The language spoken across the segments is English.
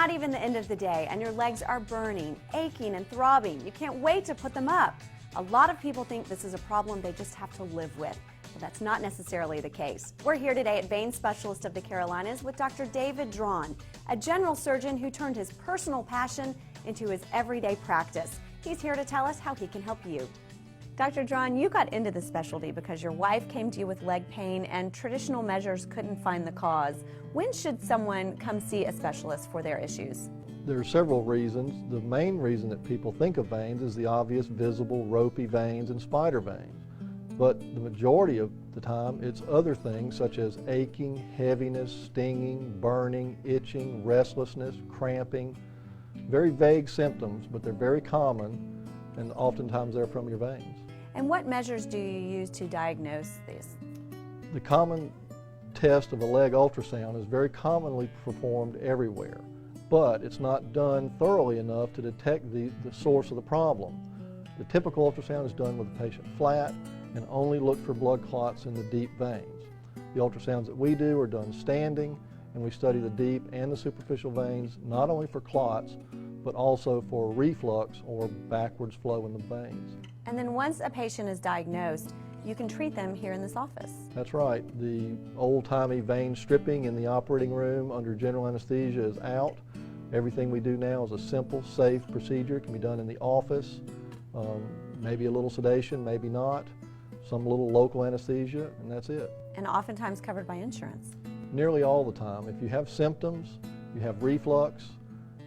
not even the end of the day and your legs are burning, aching, and throbbing. You can't wait to put them up. A lot of people think this is a problem they just have to live with. Well, that's not necessarily the case. We're here today at Vein Specialist of the Carolinas with Dr. David Draughn, a general surgeon who turned his personal passion into his everyday practice. He's here to tell us how he can help you. Dr. Draughn, you got into this specialty because your wife came to you with leg pain and traditional measures couldn't find the cause. When should someone come see a specialist for their issues? There are several reasons. The main reason that people think of veins is the obvious visible ropey veins and spider veins. But the majority of the time it's other things such as aching, heaviness, stinging, burning, itching, restlessness, cramping. Very vague symptoms, but they're very common and oftentimes they're from your veins. And what measures do you use to diagnose these? The common test of a leg ultrasound is very commonly performed everywhere, but it's not done thoroughly enough to detect the source of the problem. The typical ultrasound is done with the patient flat and only look for blood clots in the deep veins. The ultrasounds that we do are done standing, and we study the deep and the superficial veins not only for clots, but also for reflux or backwards flow in the veins. And then once a patient is diagnosed, you can treat them here in this office. That's right. The old-timey vein stripping in the operating room under general anesthesia is out. Everything we do now is a simple, safe procedure. It can be done in the office, maybe a little sedation, maybe not, some little local anesthesia, and that's it. And oftentimes covered by insurance. Nearly all the time. If you have symptoms, you have reflux,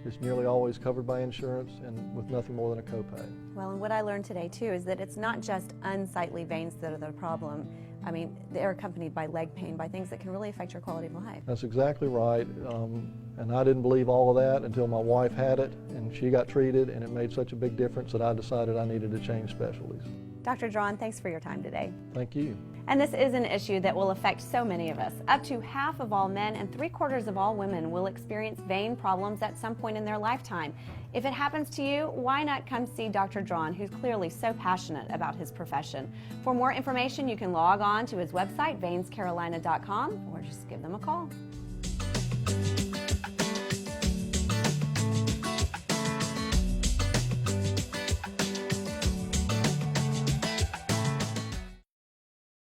it's nearly always covered by insurance and with nothing more than a copay. Well, and what I learned today too is that it's not just unsightly veins that are the problem. I mean, they're accompanied by leg pain, by things that can really affect your quality of life. That's exactly right. And I didn't believe all of that until my wife had it and she got treated, and it made such a big difference that I decided I needed to change specialties. Dr. Draughn, thanks for your time today. Thank you. And this is an issue that will affect so many of us. Up to half of all men and 3/4 of all women will experience vein problems at some point in their lifetime. If it happens to you, why not come see Dr. Draughn, who's clearly so passionate about his profession. For more information, you can log on to his website, veinscarolina.com, or just give them a call.